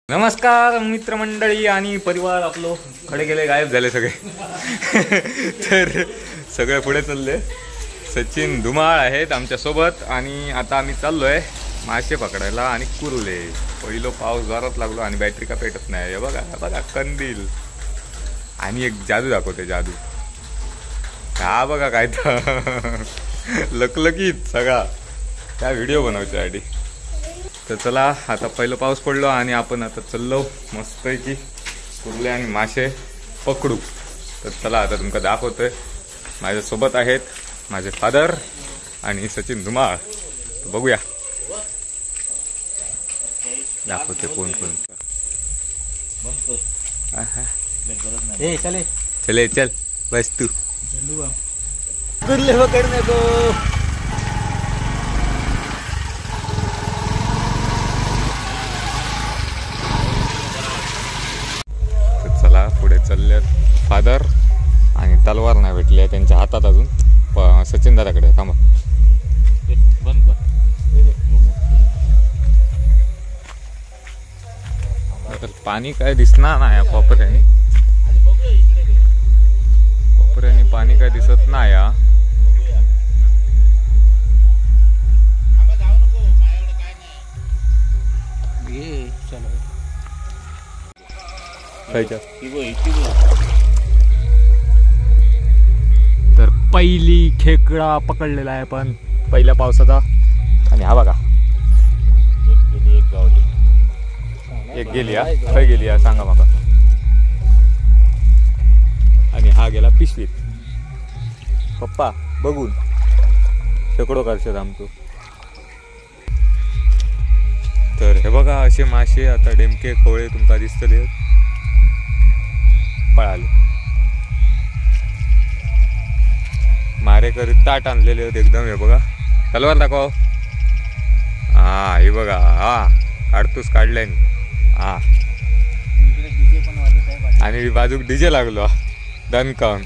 नमस्कार मित्रमंडळी आणि परिवार आपलो खडे गेले गायब झाले सगळे तर सगळे पुढे चालले. सचिन धुमाळ आहेत आमच्या सोबत आणि आता आम्ही चाललोय मासे पकडायला आणि कुर्ले. पहिलो पाऊस जोरात लागलो आणि बॅटरी का पेटत नाही. हे बघा बघा कंदील आणि एक जादू दाखवते जादू. हा बघा काय तर लकलकीत सगळा त्या व्हिडिओ बनवायच्यासाठी. तर चला आता पहिलं पाऊस पडलो आणि आपण आता चाललो मस्त की कुर्ले आणि मासे पकडू. तर चला आता तुमका दाखवतोय. माझ्यासोबत आहेत माझे फादर आणि सचिन धुमाळ. बघूया दाखवते कोण कोण. चले चल बस तू कुर्ले पकडने को. पुढे चालले फादर आणि तलवार नाही भेटली आहे त्यांच्या हातात अजून. सचिन दादाकडे थांबा बंद कर. पाणी काय दिसणार नाही कोपऱ्याने. कोपऱ्याने पाणी काय दिसत नाही. तर पहिली खेकडा पकडलेला आहे पण पहिल्या पावसाचा. आणि हा बघा एक गेली हा खय गेली हा सांगा मला. आणि हा गेला पिशवीत. पप्पा बघून शेकडो करशात आमचं. तर हे बघा असे मासे आता डेमके खोळे तुमका दिसतले पळाले. मारेकरी ताट आणलेले होते एकदम. हे बघा तलवार दाखव. हा हे बघा हा काढतोस काढलाय हा. आणि बाजूक डीजे लागलो दणकावून.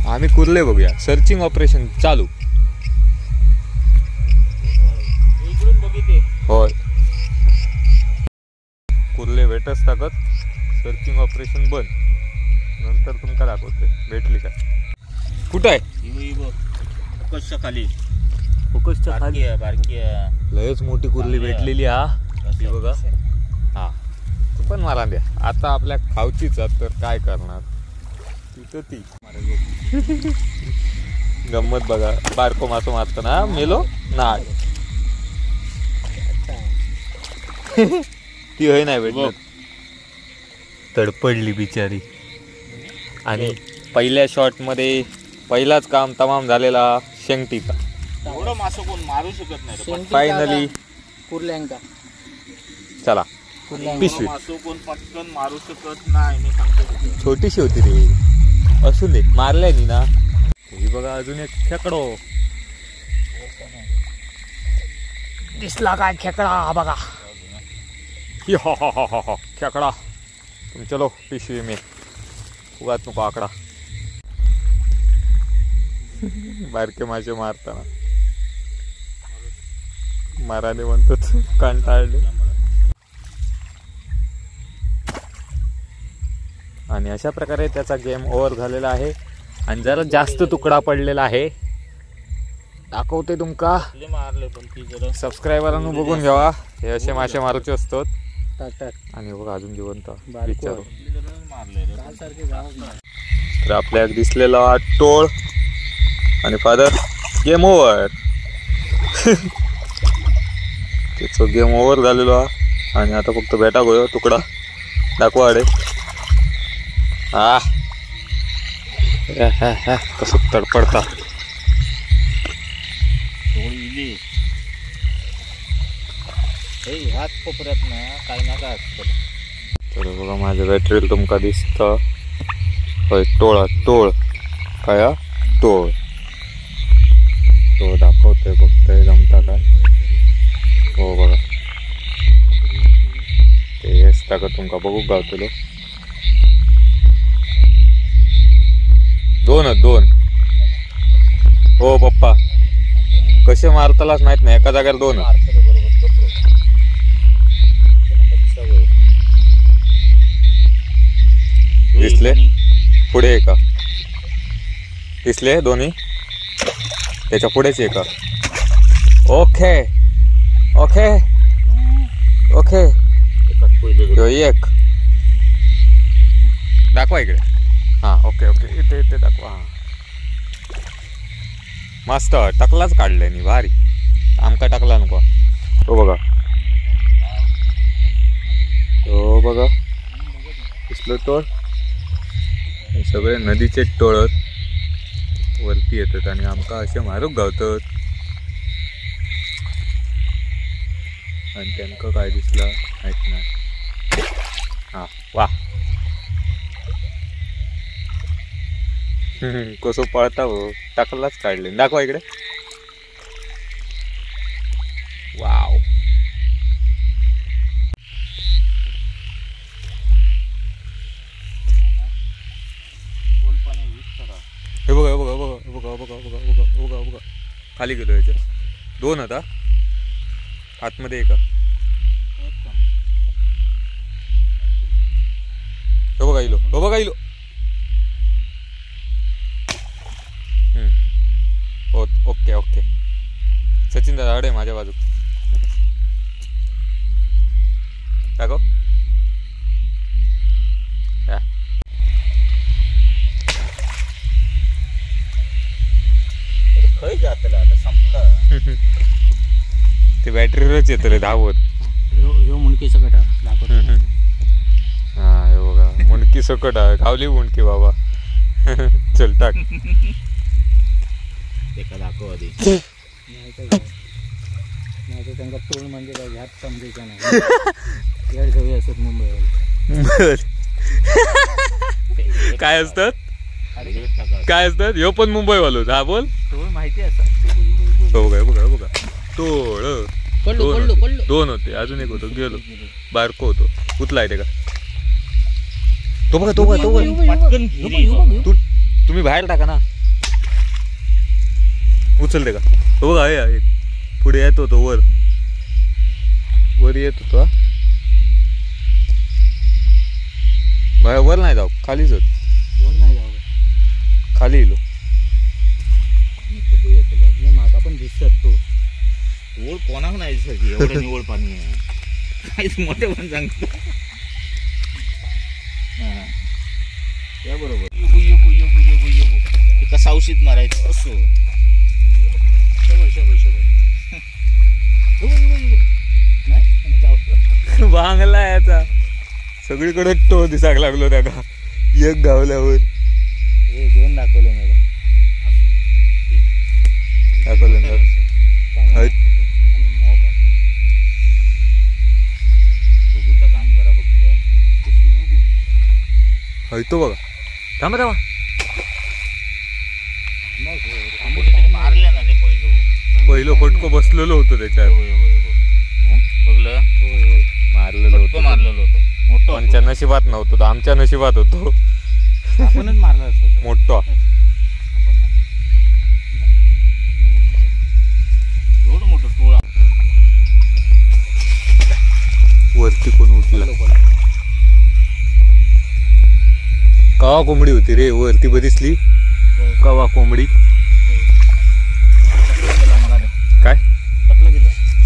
आम्ही कुर्ले बघूया. सर्चिंग ऑपरेशन चालू. होय कुर्ले भेटच टाकत सर्चिंग ऑपरेशन बंद. नंतर तुमका दाखवते भेटली का. कुठं आहे खाली फोकसच्या खाली लयच मोठी कुर्ली भेटलेली. हा बघा हा तू पण मला द्या. आता आपल्या खावचीच तर काय करणार तिथं ती गंमत बघा. बारको मासो मारताना मेलो ना ती होय नाही भेटत. तडपडली बिचारी. आणि पहिल्या शॉट मध्ये पहिलाच काम तमाम झालेला शेंगटीचा. एवढं मासं कोण मारू शकत नाही. फायनली कुर्ल्यांका चला पिशवी मासं कोण पटकन मारू शकत नाही. मी सांगतो छोटीशी होती रे. असून दे मारलाय नी ना. ही बघा अजून एक खेकडो दिसला काय खेकडा बघा. ही हा हा हा हा खेकडा. तुम चलो पिशवी में उगाच नको आकडा. बारके मासे मारताना माराने म्हणतात कंटाळले. आणि अशा प्रकारे त्याचा गेम ओव्हर झालेला आहे. आणि जरा जास्त तुकडा पडलेला आहे. दाखवते तुमका. सबस्क्रायबरांनो बघून घ्यावा. हे असे मासे मारूचे असतात. आणि बघा अजून जिवंत विचारू. तर आपल्या दिसलेला टोळ आणि फादर गेम ओव्हर. त्याच गेम ओव्हर झालेलो. आणि आता फक्त भेटा गोयो तुकडा दाखवा अडे. हा कसं तडपडता. हात कोपऱ्यात ना काही ना काय असतं. तर बघा माझ्या बॅटरीला तुमका दिसत टोळा टोळ काय टोळ तो दाखवतोय. बघतोय जमता का. हो बघा ते असता का तुमका बघू गावतलो. दोन हो पप्पा कसे मारतालाच माहित नाही. एका जागेला दोन. दिसले पुढे आहे का? दिसले दोन्ही त्याच्या पुढेच आहे का? ओके ओके ओके एक दाखवा इकडे. हा ओके ओके इथे इथे दाखवा. हा मस्त टकलाच काढलाय नी भारी. आमका टकला नको. तो बघा तो बघा दिसलं टोळ. हे सगळे नदीचे टोळत वरती येतात आणि आमका असे मारूक गावतात. आणि त्यांना काय दिसला माहित नाही. हा वा कसं पळता हो. टाकलाच काढले. दाखवा इकडे. वाव हे बघा हे बघा बघा बघा बघा बघा बघा बघा बघा खाली गेलो याच्यात. दोन आता आतमध्ये एका. हो बघा इलो हो बघा इलो. ओके ओके सचिन दादा अडे माझ्या बाजू दाखव. खय जातलं आता संपलं. ते बॅटरीवरच येतले धावत. ह्यो मुंडकी सकट दाखवतो. हा हे बघा मुंडकी सकट आहे. गावली मुंडकी बाबा. चल टाक. एका दाखव आधी. नाही तर त्यांना टोळ म्हणजे काय ह्यात समजायचं नाही. येड सगळे असतात मुंबईवर. काय असतात काय असतात? ह्यो पण मुंबई वालोच. हा बोल. टोळ माहिती असतात. हो बघा बघा बघा टोळ पडलो दोन पडलो होते. पडलो. दोन होते अजून एक होतो गेलो. बारको होतो. उतलाय ते का? तो बघा तो बघा तो बघा. पटकन घे. तुम्ही बाहेर टाका ना. उचलते का? हो बघा हे एक पुढे येत होतो वर वर येत होतो. बाहेर वर नाही जाऊ खालीच होत. वर नाही जाऊ. खाली येलो. माका पण दिसतात तो. ओळ कोणाक नाही सगळी एवढं निवळ पाणी आहे. काहीच मोठे पण सांगतो. त्या बरोबर युबू युबू युबू युबू युबू एका सावशीत मारायचं असो. बांगला याचा सगळीकडे टो दिसाक लागलो त्याका. एक गावल्यावर हे घेऊन दाखवलं मला. दाखवलं बघूचं काम करा फक्त. हयतो बघा. थांबा थांबा. मारले ना ते पहिलं फटको बसलेलो होतो त्याच्यात. बघलं मारलेलो फटको होतो. मारलेलो होतो मोठं. त्यांच्या नशिबात नव्हतो तो आमच्या नशिबात होतो. आपणच मारला असतो. मोठा एवढं मोठं टोळा. वरती कोण उठला. कवा कोंबडी होती रे वरती बदिसली. कवा कोंबडी काय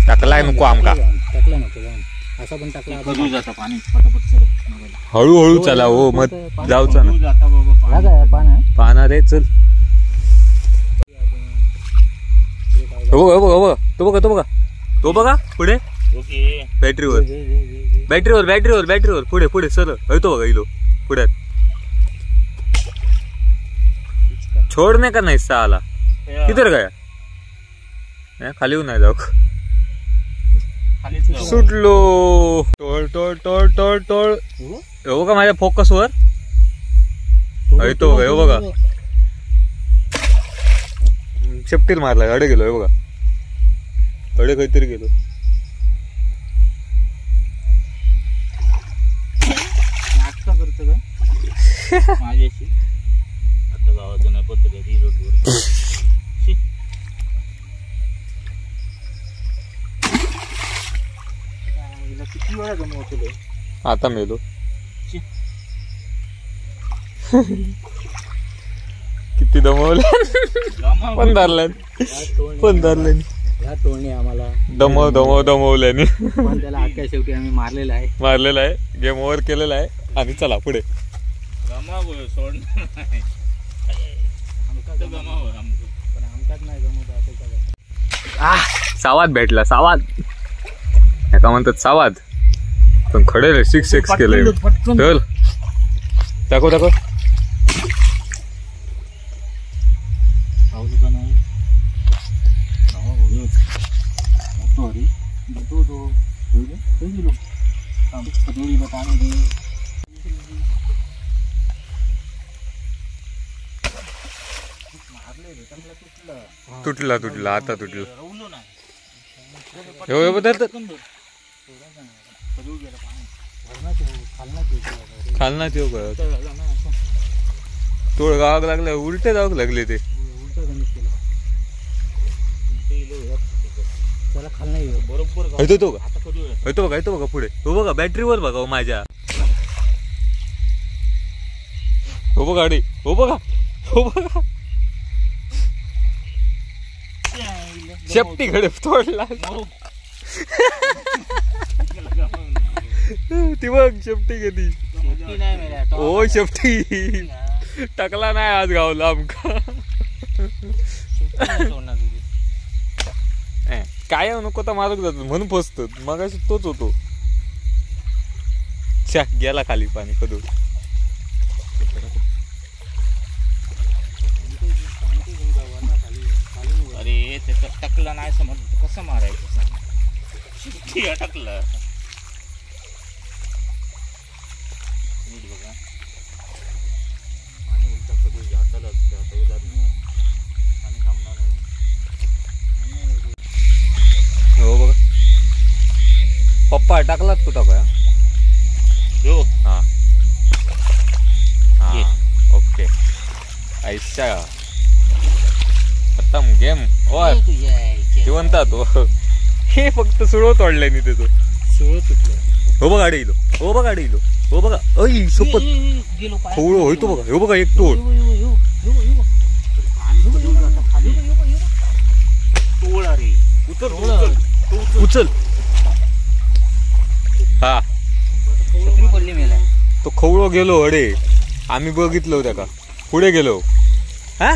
टाकलाय नको आमका. टाकला नको जाऊन असा पण टाकला. कधी जाता पाणी पटापट चल. हळूहळू चला हो मग जाऊचा ना. जाता बाबा हा काय पान आहे. पाहणार रे चल. हो बघा बघा बघा तो बघा तो बघा तो बघा पुढे ओके. बॅटरीवर बॅटरीवर बॅटरीवर बॅटरीवर पुढे पुढे सर तो बघा इलो पुढ्यात. छोडणे का नाही आला किधर गया. खाली नाही जाऊ. खालीच जाऊ. सुटलो. टोळ टोळ टोळ टोळ टोळ. हो बघा माझ्या फोकसवर. तो हे बघा शेपटील मारला. अडे गेलो हे बघा. अडे काहीतरी गेलो. नाटका करतो का माझ्याशी आता गावातून पत्र रोडवर. किती वेळा गमवतो. आता मेलो. किती दमवलं पण धरलं पण धरलं ह्या टोळणी आम्हाला दमवल्याने पण त्याला अख्ख्या शेवटी आम्ही मारलेला आहे. मारलेला आहे, गेम ओव्हर केलेला आहे. आणि चला पुढे. सावाद भेटला, सावाद एका म्हणतात सावाद, पण खडे 6 केलंय. चल दाखव दाखव. तुटला तुटला आता तुटला. खालना येऊ का तोड गावाक लागलं, उलटे जावक लागले ते. बरोबर बघा पुढे. हो बघा बॅटरीवर बघा माझ्या. हो बघा गाडी. हो बघा शेपटी घडे तोडला. ती बघ शेपटी गेली. हो शेपटी टाकला नाही आज गावला आमका. काय नको तर मारत जातो म्हणून फसतो. मग तोच होतो. गेला खाली पाणी कधू. अरे त्याचं टाकलं नाही समज कसं मारायचं टाकलं. बघा आणि उलटा कधी हाताला आणि थांबणार नाही. हो बघा पप्पा टाकलात तू टाका. हा ओके ऐसा खतम गेम वर जिवंत तो. हे फक्त सुळो तोडलाय नि त्याचं. सुळो तुटलं. हो बघा गाडी इलो. हो बघा गाडी इलो. हो बघा ऐ सोपत खवळो होतो बघा. हो बघा एक तोड. उचल. हा पडली मेला. तो खवळो गेलो अडे. आम्ही बघितलो त्या का पुढे गेलो. हा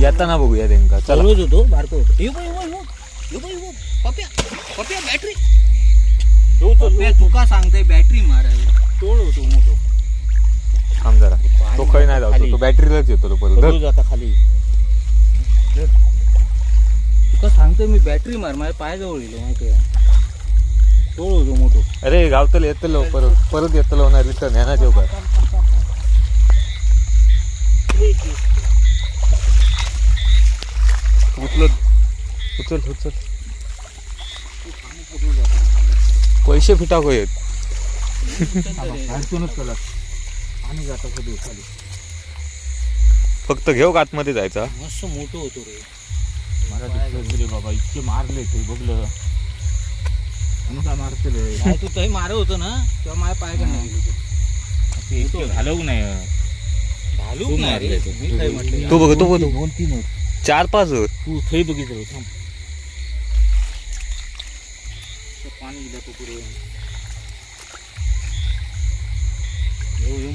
येताना बघूया त्यांका. चला होतो बारको बॅटरी तुका सांगते बॅटरी मारायला तोड होतो मोठो. थांब जरा. तो काही नाही जातो. तो बॅटरीलाच येतो तो परत जाता खाली. तुका सांगतोय मी बॅटरी मार. माझ्या पायाजवळ येलो माहिती आहे. तोड होतो मोठो. अरे गावतलं येतलो परत येतलो ना रिटर्न ह्या ना जेव का. उचल पैसे फिटाको येत. फक्त घेऊ का आतमध्ये जायचा. मस्त मोठं होतो रे. मला दिसलं रे बाबा इतके मारले ते बघलं. काय मारते तू काही मारत होतो ना तेव्हा माझ्या पाय का नाही घालवू नाही. घालू मारले तो बघ 2-3 4-5 तू थंय बघितलं. थांब पाणी दिलं तू पुढे.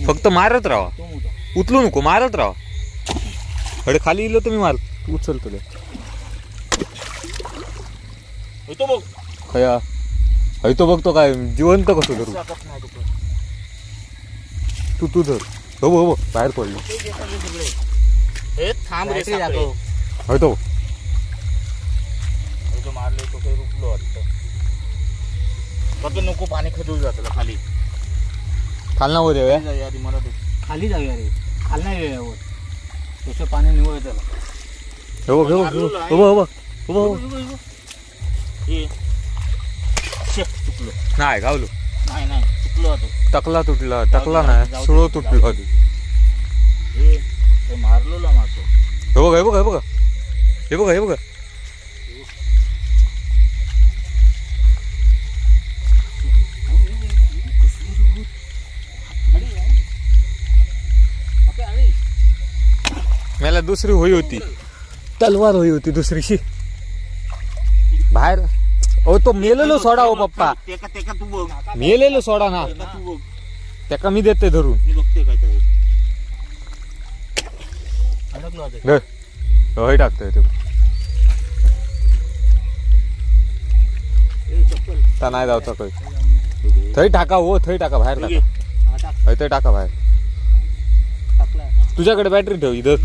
फक्त मारत राहा. उचलू नको मारत राहा. अरे खाली इलो तुम्ही मार. तू उचल तुला खया. तो बघतो काय जिवंत कसं धरू. तू धर. हो बाहेर पडलो. थांब रे तो मारले तो काही रुकलो वाटतं. फक्त नको पाणी खदून जातं खाली. खालना वर येऊया. मला खाली जाऊया रे. खाली नाही येऊया. तसं पाणी निवळ त्याला. चुकलो नाही गावलो. नाही चुकलो होतो. टकला नाही सुळो तुटलो. मारलो मारतो. बघा हे बघा हे बघा हे बघा हे बघा मला दुसरी होई होती तलवार होई होती दुसरीशी बाहेर ओ तो मेलेलो सोडा हो पप्पा तू बघ मेलेलो सोडा ना तू बघ त्याका मी देते धरून मी बघते काय तर अडकलो आता. धर होय टाकतोय ते ता नाही जावचा काही थंय टाका हो थंय टाका बाहेर टाका हा, टाक. हय ते टाका बाहेर टाकला आता. तुझ्याकडे बॅटरी ठेव इधर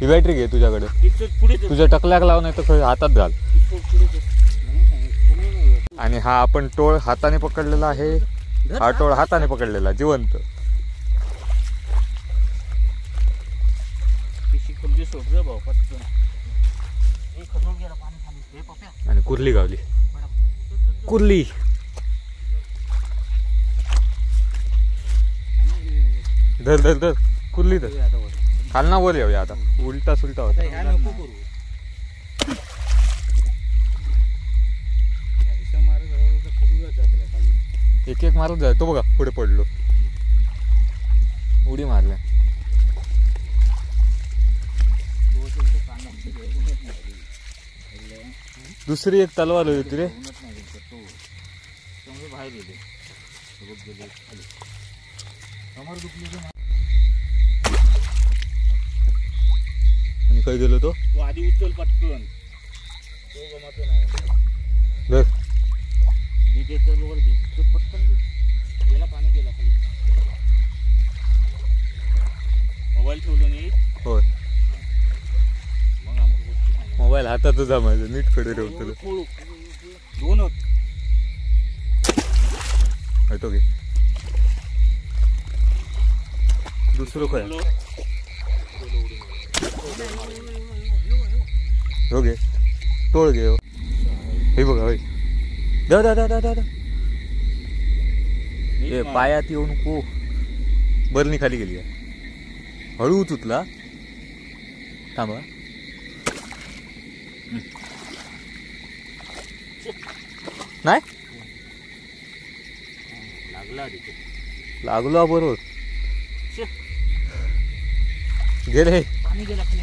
ही बॅटरी घे तुझ्याकडे इथं पुढे चल. तुझ्या टकल्याक लाव नाही तर हातात घाल इथं पुढे चल. नाही सांगितलं. तुम्ही नाही होत. आणि हा आपण टोळ हाताने पकडलेला आहे हा टोळ हाताने पकडलेला जिवंत पिशी खुर्जी सोड रे भाऊ पटकन हे खतम गेला पाणी खाली हे पप्या आणि कुर्ली गावली कुर्ली धर धर धर कुर्ली धर आता वर. खाल ना वर येऊया आता उलटा सुलटा होता आता ह्या नको करू. असं मारत राहिलं तर खजूरच जातला खाली. एक एक मारत जाय तो बघा पुढे पडलो उडी मारल्या दोनशे पाणी उन्हात नाही. दुसरी एक तलवार होती रे उन्हात नाही गेलं तो. त्यामुळे बाहेर गेले. सोबत गेले खाली. कमर दुखली की नाही? आणि काय गेलो तो तू आधी उचल पटकन तो गमातो नाही धर मी देतो वर दे तो पटकन दे गेला पाणी गेला खाली मोबाईल ठेवलो नाही होय मग आमची गोष्टी सांग मोबाईल हातातच जमायचं नीट कडे ठेवतो दोन होत तो घे दुसरं काय हो घे टोळ घे हो. हे बघा होय दा दा दा दा दा दा. ए पायात येऊ नको बरणी खाली गेली आहे हळू उचला थांबा नाही लागला तिथे लागलो बरोबर गेले पाणी गेला खाली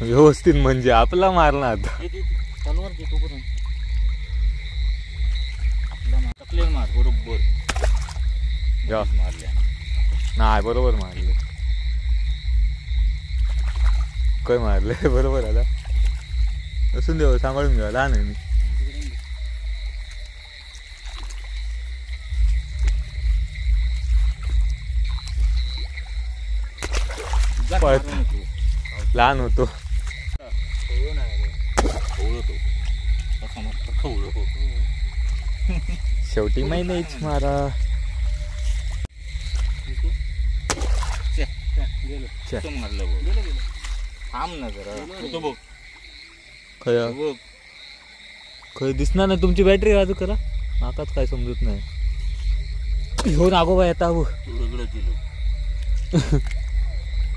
व्यवस्थित म्हणजे आपला मारला आता तलवार घेतो पण आपला टकले मार बरोबर जा. मारल्या नाही बरोबर मारले काय मारले बरोबर आला असून देव सांभाळून घ्या लहान आहे मी पळत. लहान होतो हो नाही रे. खवळतो कसा मस्त खवळतो शेवटी महिनेच मारा गेलो. च्या. मारलं बघ गेलो गेलो. थांब ना जरा होतो बघ खय बघ खय दिसणार नाही तुमची बॅटरी बाजू करा नाकाच काय समजत नाही घेऊन आगोबा येता हो तू वेगळं केलं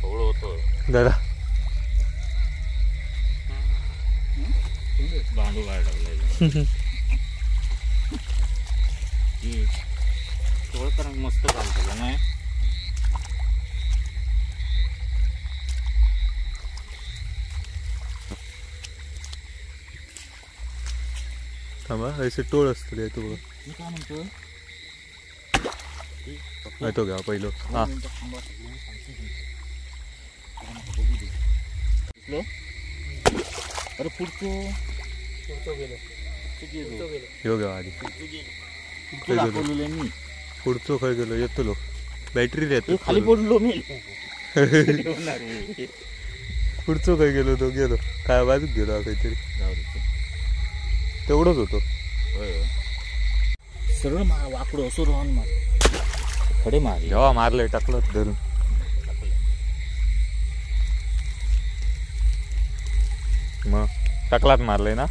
खवळ होतं जरा बांधू काय लागलाय थोडं मस्त काम केलं नाही थांबा ऐसे टोळ असतं ते तू बघा मी काय म्हणतो तो घ्या पहिलं हा अरे पुढचं पुढचं गेलो. पुढचं गेलो. ह्यो घ्या आधी पुढचं दाखवलेलं मी पुढचं खय गेलो येतो लो बॅटरी येतो खाली पडलो मी पुढचं काय गेलो तो गेलो काय बाजूक गेलो काहीतरी तेवढंच होतो सरळ वाकडं असं रोहन मार खडे मार जेव्हा मारले टाकलं धरून मग टाकलात मारलंय ना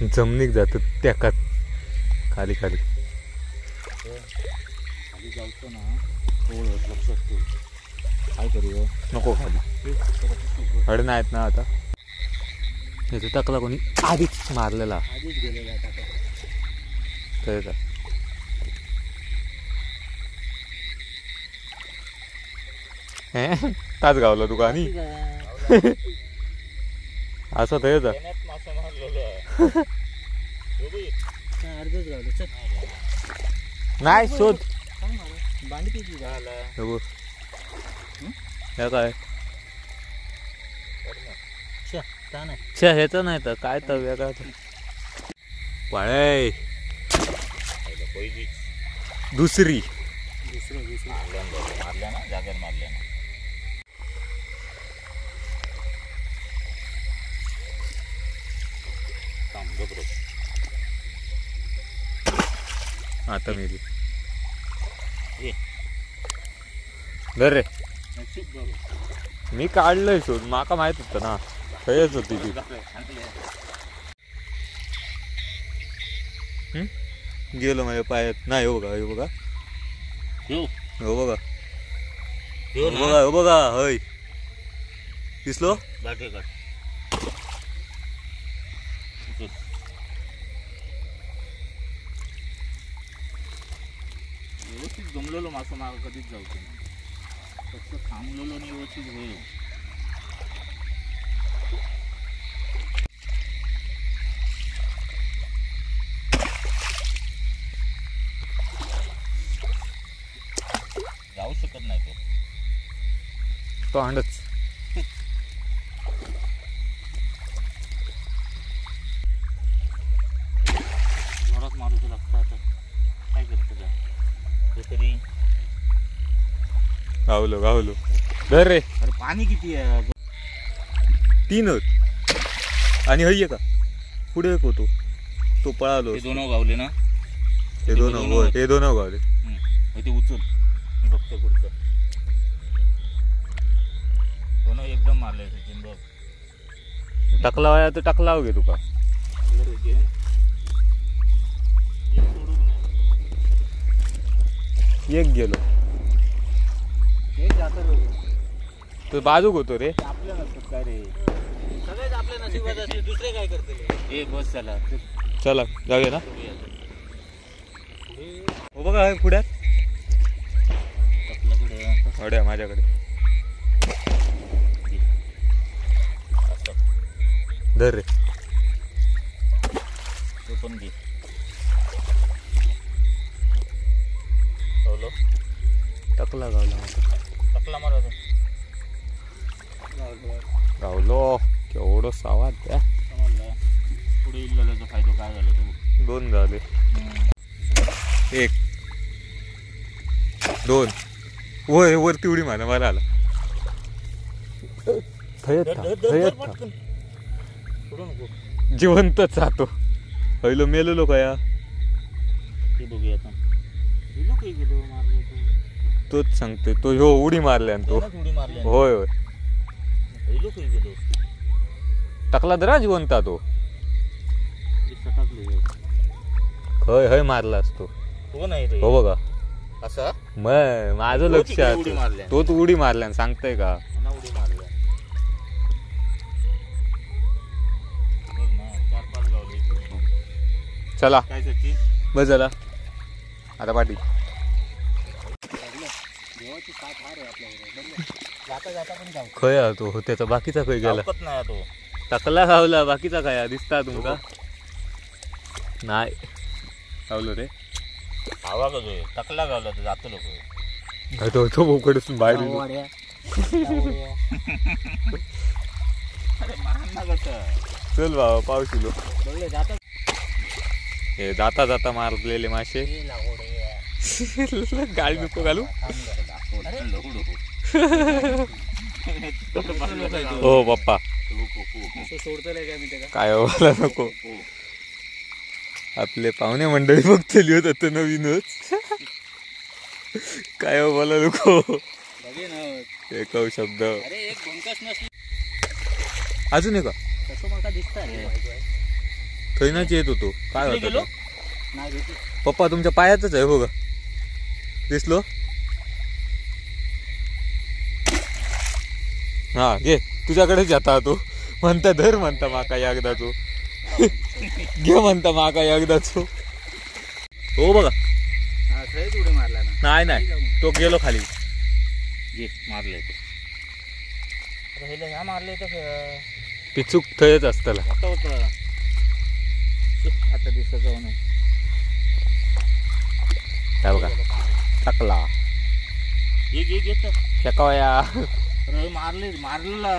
जमनीक जात त्याकात खाली खाली खाली जायचं ना ओळख लक्षात ठेव. काय करूया नको खाली हड नाहीत ना आता. हे टाकला कोणी आधीच मारलेला आधीच गेलेला तर का ताच गावला तुका आणि असं तर मासा मारलेलो अर्धच गावलं. चल नाही शोध काय मारा बांडी किती झाला हे काय नाही ह्याचं नाही तर काय तर वेगळा पाळे पहिली दुसरी दुसरं मारल्या ना जागेत मारल्या ना. आता मेली ये. धर रे मी काढलंय शोध माका माहित होतं ना खयच होती ती. गेलो माझ्या पायात नाही. हो बघा हो बघा हो बघा हो बघा हो बघा हय दिसलो व्यवस्थित जमलेलो मासा माग कधीच जाऊचं नाही. फक्त थांबलेलो आणि व्यवस्थित होईल. जाऊ शकत नाही तो अंडच जोरात मारूचं लागतं. आता काय करतो तरी गावलो गावलो धर रे. अरे पाणी किती आहे. 3 होत आणि हय का पुढे एक होतो तो पळालो. दोन गावले ना हे दोन होय हे दोन गावले. ते उचल मी बघतो पुढचं. दोन एकदम मारले सचिन बघ. टाकला वाया तर टाकला घे तुका एक गेलो तो बाजूक होतो रे. आपल्या नसतात काय रे सगळेच आपल्या नशिबात असले दुसरे काय करते. ए बस चला चला जाऊया ना. हो बघा हे पुढ्यात अड्या माझ्याकडे धर रे. तो पण घे. टाकला गावला टाकला मारा गावलो केवढं सावाद त्या पुढे इल्ल्याचा फायदा काय झाला तू. 2 झाले 1 2 होय वरती उडी मारा मला आला जिवंतच राहतो. पहिलं मेलेलो का या ते बघूया आता. गेलो काही गेलो मारलो तोच सांगतोय तो ह्यो उडी मारल्या तो. उडी मारली होय होय गेलो काही गेलो. टाकला दरा जिवंता तो. सटाकलो हय हय मारला असतो. तो नाही रे हो बघा असा मग माझं लक्षात तोच उडी मारल्या सांगताय का. उडी मारल्या बघ ना 4-5 गावले. चला काय सचिन बस झाला आता पाठी. देवाची साथ हार आहे आपल्याकडे. जाता जाता पण जाऊ खय तो त्याचा बाकीचा खय गेला. नाही तो टाकला गावला बाकीचा काय दिसता तुमका नाही गावलो रे. हवा कसो टकला गावला तर जातो लोक. तो बोकडून बाहेर येतो. अरे मान ना कसं चल बाबा पाऊस येलो. बघले जाता हे जाता जाता मारलेले मासे गाडी नको घालू. हो पप्पा काय व्हायला नको. आपले पाहुणे मंडळी बघतली होत आता नवीनच काय बोला नको एक शब्द अजून एक थैनाच येत होतो काय होतं नाही भेटली. पप्पा तुमच्या पायातच आहे हो ग, दिसलो. हा घे, तुझ्याकडेच जाता तू म्हणता, धर म्हणता माका एकदा तू घे म्हणता माका एकदा तू. हो बघा, हा खरंच उडी मारला ना. नाही नाही, तो गेलो खाली. घे मारले ह्या मारले तर पिचूक थयच असताला. होतं होतं. आता दिसत जाऊ नये. काय बघा, टाकला एक एक येत शेकावया. अरे मारलेला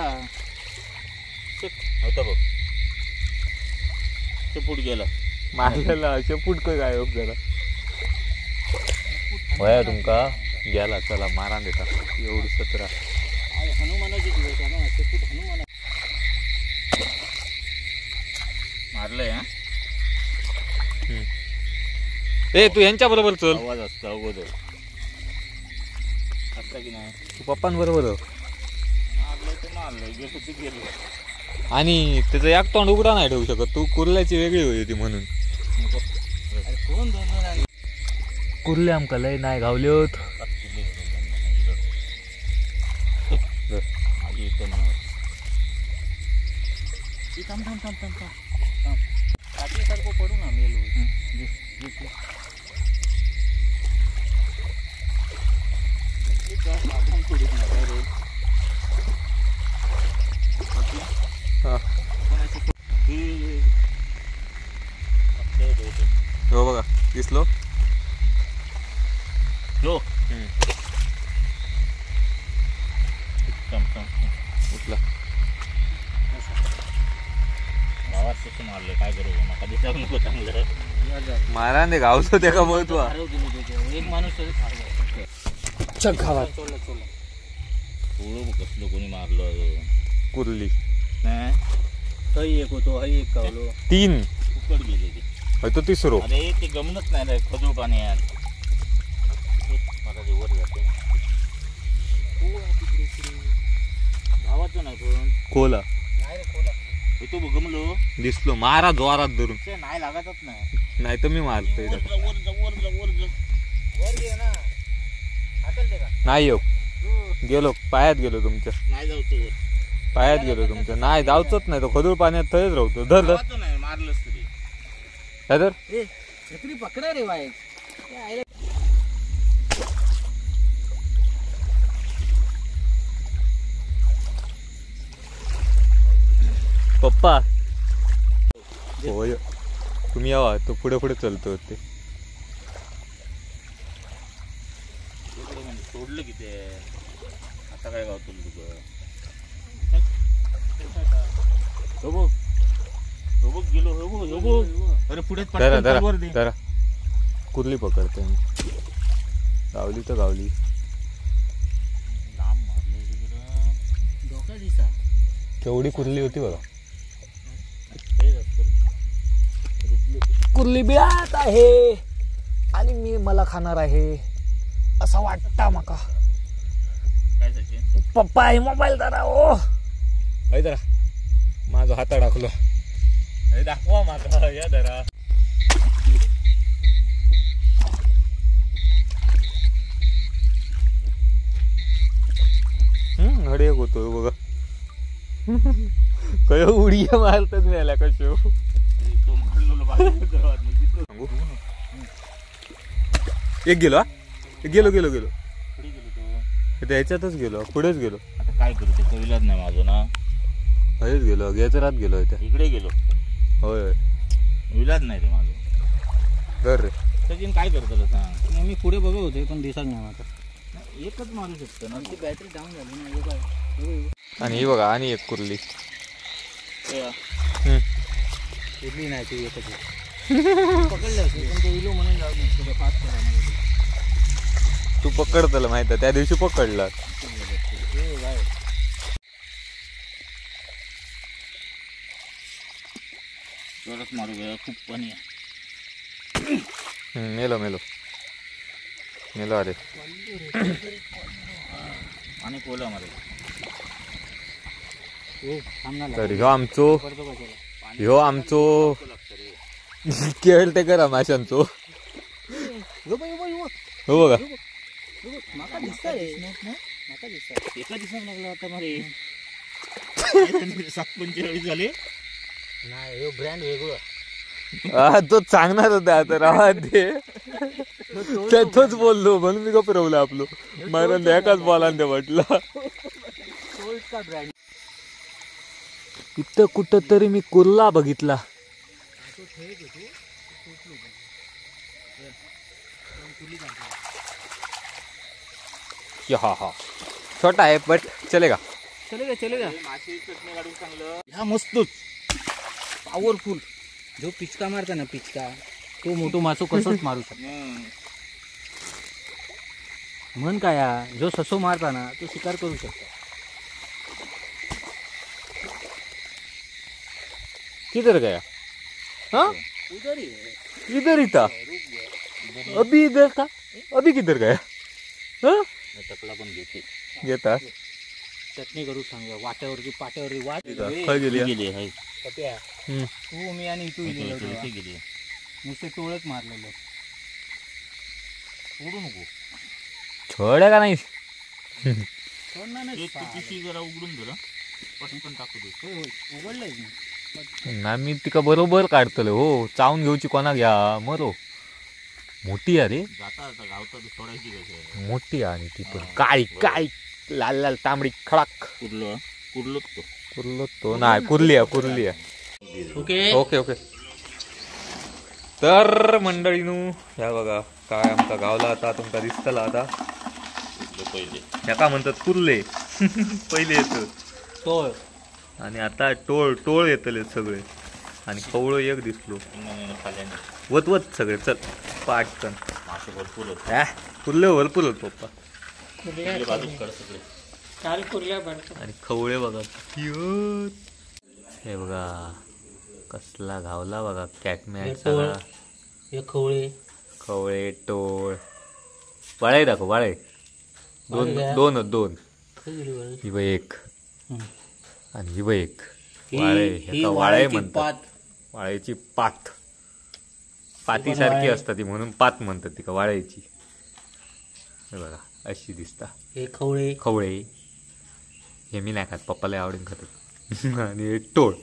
होता बघ, चपूट गेला. मारलेला शेपूट काय हो जरा वया तुमका गेला. चला मारा देता एवढं 17. हनुमानाची दिवस आहे ना, शेपूट हनुमान. मारलंय हा. ए तू यांच्या बरोबर चल. आवाज असतो अगोदर आता की नाही. तू पप्पांबरोबर हो. मारलंय तर मारलंय, गेलं ते गेलं. आणि त्याचं एक तोंड उघडा नाही ठेवू शकत तू. कुर्ल्याची वेगळी होती म्हणून. अरे कोण दोन आणि कुर्ले आमका लय नाही गावले होत. आधी इथं नाही. थांब थांब थांब थांब थांब. काठीसारखं पडू ना मेलो. हा. हो बघा दिसलो. लो उठला. गावात कसं मारलं काय करू नका, दिसायला नको चांगलं. मारा दे गावतो त्या का महत्व. एक माणूस तरी गावात थोडं कसलं कोणी मारलं. कुर्ली नाही हई एक होतो, हई एक कावलो. 3 उकड गेले ते. तो तिसरो. अरे ते गमनच नाही रे, खजूळ पाणी यार. मला ते वर जाते भावाचं नाही पण कोला नाही रे खोला. तो गमलो दिसलो. मारा जोरात धरून. ते नाही लागतच नाही. नाही तर मी मारतोय. वर जा, वर जा, वर जा, वर जा. वर घे ना. हाकल दे का? नाही येऊ गेलो. पायात गेलो तुमच्या. नाही जाऊ तो वर. पायात गेलो तुमच्या. नाही जाऊचच नाही. तो खदूळ पाण्यात थयच राहतो. धर धर भावाचं नाही मारलंच तरी. काय धर. ए छत्री पकडा रे बाय. पप्पा होय तुम्ही यावा. तो पुढे पुढे चलतो ते. इकडे म्हणजे सोडलं की ते. आता काय गावतो तुझं. हो बघ, हो बघ गेलो. हो बघ, हो बघ. अरे पुढे धरा धरा वर दे. धरा. कुर्ली पकडते मी. गावली तर गावली. लांब मारलंय तिकडं. डोका दिसा. केवढी कुर्ली होती बघा. हे जास्त. कुर्ली बिळात आहे आणि मी मला खाणार आहे असं वाटतं माका. काय सचिन? पप्पा आहे मोबाईल धरा. ओ धरा. माझा हात टाकलो. दाखवा माका. या धरा. हडे एक होतो बघा. कय उडी मारतात मेल्या कशो. तो मारलेलो बाजूला गावात नाही. तिथं सांगू एक गेलो. हा गेलो गेलो गेलो. पुढे गेलो तो. त्याच्यातच गेलो. पुढेच गेलो. आता काय करू ते कळलंच नाही माझं ना. हयच गेलो. घ्यायचं रात गेलो इथे. इकडे गेलो. होय होय. विलाज नाही रे माझं. कर रे. सचिन काय करतो सांग. मी पुढे बघत होते पण दिसत नाही आता. एकच मारू शकतो ना. ती बॅटरी डाऊन झाली ना. हे काय आणि ही बघा आणि एक कुर्ली. कुठली नाही ती एकच पकडलं असेल पण ते इलो म्हणून जाऊ नये. तुझं फास्ट करा. तू पकडतलं माहित आहे. त्या दिवशी पकडला. जोरात मारू गया. खूप पाणी आहे. मेलो मेलो मेलो. अरे आणि कोला मारे. थांब ना. तर ह्यो आमचो पडतो कशाला. ह्यो आमचो लागतं रे. केअरटेकर हा माशांचो. हो बघा माका दिसता रे माका दिसता एका दिवसात लागला आता मारे 7:45 झाले. नाही ह्यो ब्रँड वेगळं. हा तो सांगणार होता आता राहा ते तोच बोललो म्हणून मी गपरवलं आपलो मारण एकाच बॉलांना म्हटलं. तो इतका ब्रँड. इथं कुठं तरी मी कुर्ला बघितला. हा हा छोटा आहे बट चलेगा. चलेगा. मासे चटणी काढून चांगलं. ह्या मस्तच पॉवरफुल. जो पिचका मारता ना पिचका तो मोठो मासो कसंच मारू शकतो. म्हण काय जो ससो मारता ना तो शिकार करू शकतो. किधर गया? हाँ उधर ही है. इधर ही था. अभी इधर था. अभी किधर गया? हाँ टकला पण घेते. घेता चटणी करू सांगा. वाट्यावरती पाट्यावरती वाट खा गेली. गेली आहे. पट्या तू मी आणि तू इलेलो इथे गेली. नुसते टोळच मारलेलो. उडू नको. छोड्या का नाही. सोडणार नाही. एक पिशी जरा उघडून जरा पटकन टाकू दे. होय उघडलंय मी. ना मी तिका बरोबर काढतले हो. चावून घेऊची कोणा घ्या मरो. मोठी आहे रे. जाता आता गावता सोडायची कसं. मोठी आहे आणि ती पण काळी काळी लाल लाल तांबडी खडाक. कुर्लोच तो. कुर्लो तो नाही कुर्ली आहे. Okay okay okay. तर मंडळीनू ह्या बघा काय आमचा गावला आता तुमका दिसतला आता. पहिले ह्या का म्हणतात कुर्ले. पहिले येत टोळ आणि आता टोळ टोळ येतले सगळे. आणि कवळं एक दिसलो खाल्याने वत सगळे चल पाटकन. मासे भरपूर होत. कुर्ले भरपूर होत पप्पा. बाजूच कड सगळे. काल कुर्ल्या बनतो. आणि खवळे बघा हे बघा कसला घावला बघा कॅटमॅट सगळा. हे खवळे खवळे टोळ वाळे दाखव वाळे. दोन ही बाई एक आणि ही बाई एक. वाळे वाळे म्हणतात. वाळेची पात पाती सारखी असतात ती म्हणून पात म्हणतात ती का वाळ्याची. हे बघा अशी दिसता. हे खवळे खवळे हे मी नाही खात पप्पाला आवडीन खातात. आणि हे टोळ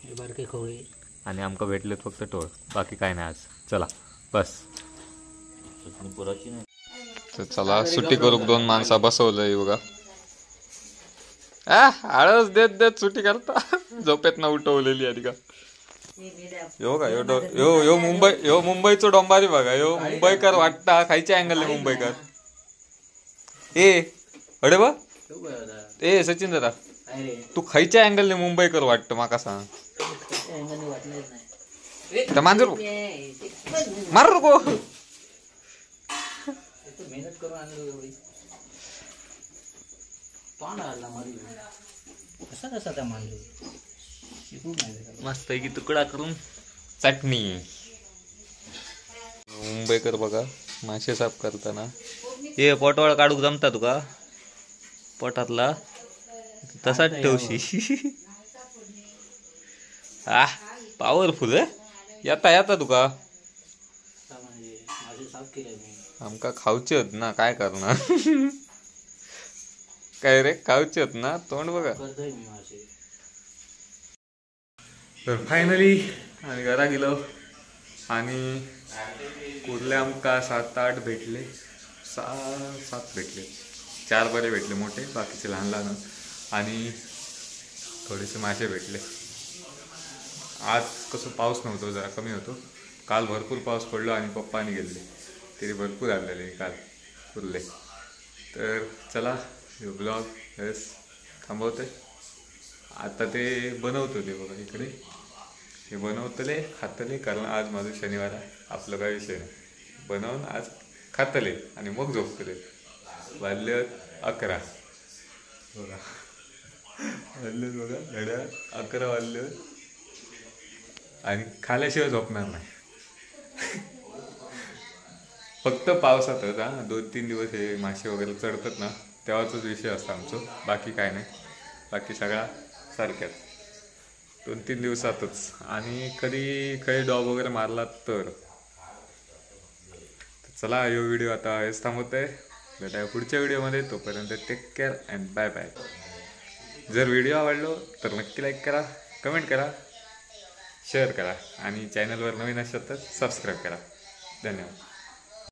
हे बारके खवळे. आणि आमका भेटलेत फक्त टोळ बाकी काय नाही आज. चला बस पुराची नाही. तर चला सुट्टी करूक 2 माणसा बसवलंय बघा. आळस देत देत सुट्टी करता. झोपेत ना उठवलेली आधी का. यो का यो मुंबईचो डोंबारी बघा. यो मुंबईकर वाटता खायच्या अँगल मुंबईकर. अडे बा सचिन दादा तू खायच्या अँगलने मुंबईकर वाटतं माका सांग. मांजर मार नको. मेहनत करून आणलो एवढी. कसा त्या मांडली मस्त की तुकडा करून चटणी. मुंबईकर बघा मासे साफ करताना हे पोटवाळ काढूक जमता तुका. पोटातला तसाच ठेवशी. पॉवरफुल येता येता तुका. आमका खाऊचे होत ना काय करणार. काय रे खाऊचे होत ना तोंड बघा. तर फायनली आम्ही घरा गेलो आणि कुर्ले आमका 7-8 भेटले. 6-7 भेटले. 4 बरे भेटले मोठे बाकीचे लहान लहान आणि थोडेसे मासे भेटले. आज कसं पाऊस नव्हतो जरा कमी होतो. काल भरपूर पाऊस पडलो आणि पप्पानी गेले तरी भरपूर आलेले काल कुर्ले. तर चला ब्लॉग हेच थांबवते. आता ते बनवतो ते बघा इकडे हे बनवतले खातले कारण आज माझं शनिवार आहे. आपलं काय विषय नाही. बनवून आज खातले आणि मग झोपतले. वाजले 11 बघा. वाजले बघा घड्या 11 वाजले आणि खाल्याशिवाय झोपणार नाही. फक्त पावसातच 2-3 दिवस हे मासे वगैरे चढतात ना तेव्हाचाच विषय असतो आमचं. बाकी काय नाही. बाकी सगळा सारख्याच. 2-3 दिवसातच. आणि कधी काही डॉग वगैरे मारला तर चला, यो व्हिडिओ आता हेच थांबवतोय. भेटाय पुढच्या व्हिडिओमध्ये. तोपर्यंत take care and bye bye. जर व्हिडिओ आवडलो तर नक्की लाईक करा, कमेंट करा, शेअर करा आणि चॅनलवर नवीन असेल तर सबस्क्राईब करा. धन्यवाद.